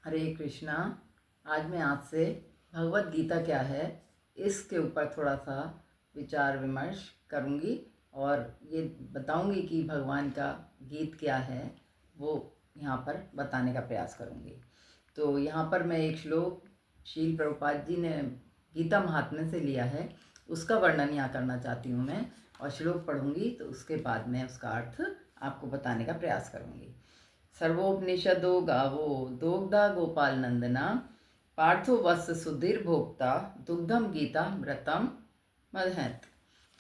हरे कृष्णा। आज मैं आपसे भगवत गीता क्या है इसके ऊपर थोड़ा सा विचार विमर्श करूंगी और ये बताऊंगी कि भगवान का गीत क्या है वो यहाँ पर बताने का प्रयास करूंगी। तो यहाँ पर मैं एक श्लोक शील प्रभुपाद जी ने गीता महात्म्य से लिया है, उसका वर्णन यहाँ करना चाहती हूँ मैं, और श्लोक पढ़ूंगी तो उसके बाद मैं उसका अर्थ आपको बताने का प्रयास करूंगी। सर्वोपनिषदो गावो दोग्धा गोपाल नंदना पार्थो वत्स सुधीर भोक्ता दुग्धम गीता मृतम मदहत।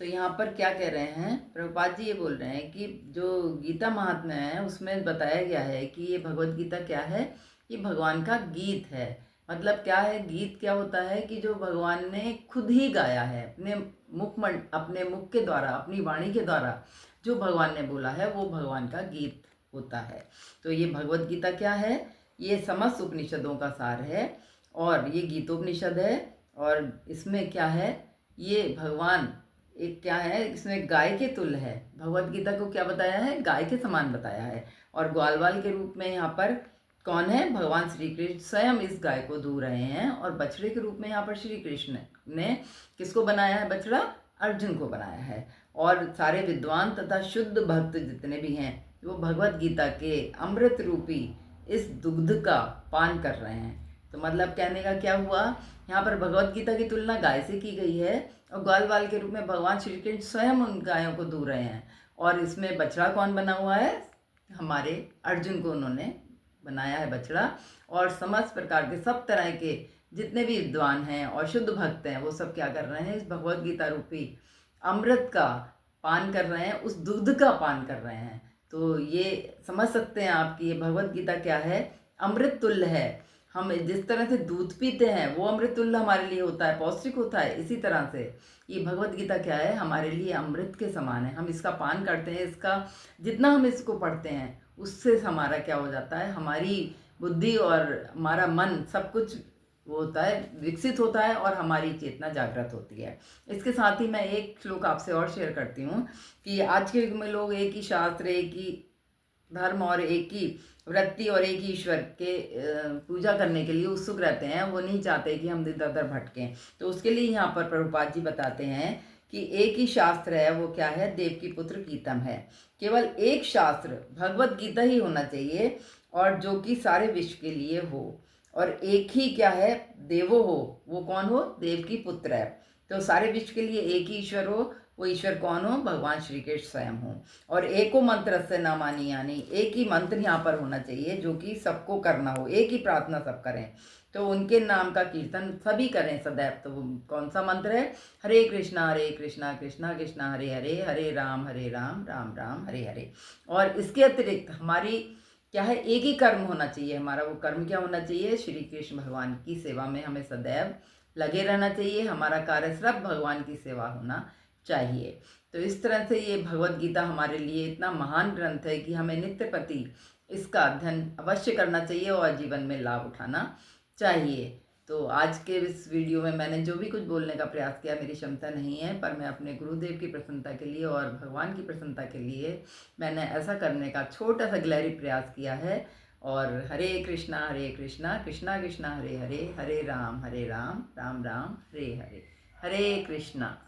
तो यहाँ पर क्या कह रहे हैं, प्रभुपाद जी ये बोल रहे हैं कि जो गीता महात्म्य है उसमें बताया गया है कि ये भगवत गीता क्या है, ये भगवान का गीत है। मतलब क्या है, गीत क्या होता है कि जो भगवान ने खुद ही गाया है अपने मुख के द्वारा, अपनी वाणी के द्वारा जो भगवान ने बोला है वो भगवान का गीत होता है। तो ये भगवत गीता क्या है, ये समस्त उपनिषदों का सार है और ये गीतोपनिषद है। और इसमें क्या है, ये भगवान एक क्या है, इसमें गाय के तुल्य है। भगवत गीता को क्या बताया है, गाय के समान बताया है। और ग्वालवाल के रूप में यहाँ पर कौन है, भगवान श्री कृष्ण स्वयं इस गाय को दूह रहे हैं। और बछड़े के रूप में यहाँ पर श्री कृष्ण ने किसको बनाया है, बछड़ा अर्जुन को बनाया है। और सारे विद्वान तथा शुद्ध भक्त जितने भी हैं वो भगवत गीता के अमृत रूपी इस दुग्ध का पान कर रहे हैं। तो मतलब कहने का क्या हुआ, यहाँ पर भगवत गीता की तुलना गाय से की गई है और ग्वालवाल के रूप में भगवान श्री कृष्ण स्वयं उन गायों को दूह रहे हैं। और इसमें बछड़ा कौन बना हुआ है, हमारे अर्जुन को उन्होंने बनाया है बछड़ा। और समस्त प्रकार के सब तरह के जितने भी विद्वान हैं और शुद्ध भक्त हैं वो सब क्या कर रहे हैं, इस भगवत गीता रूपी अमृत का पान कर रहे हैं, उस दुग्ध का पान कर रहे हैं। तो ये समझ सकते हैं आप कि ये भगवत गीता क्या है, अमृत तुल्य है। हम जिस तरह से दूध पीते हैं वो अमृत तुल्य हमारे लिए होता है, पौष्टिक होता है, इसी तरह से ये भगवत गीता क्या है, हमारे लिए अमृत के समान है। हम इसका पान करते हैं, इसका जितना हम इसको पढ़ते हैं उससे हमारा क्या हो जाता है, हमारी बुद्धि और हमारा मन सब कुछ वो होता है, विकसित होता है और हमारी चेतना जागृत होती है। इसके साथ ही मैं एक श्लोक आपसे और शेयर करती हूँ कि आज के युग में लोग एक ही शास्त्र, एक ही धर्म और एक ही वृत्ति और एक ही ईश्वर के पूजा करने के लिए उत्सुक रहते हैं। वो नहीं चाहते कि हम इधर उधर भटकें। तो उसके लिए यहाँ पर प्रभुपाद जी बताते हैं कि एक ही शास्त्र है, वो क्या है, देव की पुत्र गीतम है। केवल एक शास्त्र भगवत गीता ही होना चाहिए और जो कि सारे विश्व के लिए हो। और एक ही क्या है, देवो हो, वो कौन हो, देव की पुत्र है। तो सारे विश्व के लिए एक ही ईश्वर हो, वो ईश्वर कौन हो, भगवान श्री कृष्ण स्वयं हो। और एको मंत्र से न मानी, यानी एक ही मंत्र यहाँ पर होना चाहिए जो कि सबको करना हो, एक ही प्रार्थना सब करें। तो उनके नाम का कीर्तन सभी करें सदैव। तो वो कौन सा मंत्र है, हरे कृष्णा कृष्णा कृष्णा हरे हरे, हरे राम राम राम हरे हरे। और इसके अतिरिक्त हमारी क्या है, एक ही कर्म होना चाहिए हमारा। वो कर्म क्या होना चाहिए, श्री कृष्ण भगवान की सेवा में हमें सदैव लगे रहना चाहिए। हमारा कार्य सिर्फ भगवान की सेवा होना चाहिए। तो इस तरह से ये भगवत गीता हमारे लिए इतना महान ग्रंथ है कि हमें नित्य प्रति इसका अध्ययन अवश्य करना चाहिए और जीवन में लाभ उठाना चाहिए। तो आज के इस वीडियो में मैंने जो भी कुछ बोलने का प्रयास किया, मेरी क्षमता नहीं है, पर मैं अपने गुरुदेव की प्रसन्नता के लिए और भगवान की प्रसन्नता के लिए मैंने ऐसा करने का छोटा सा गिलहरी प्रयास किया है। और हरे कृष्णा कृष्णा कृष्णा हरे हरे, हरे राम राम राम हरे हरे, हरे कृष्णा।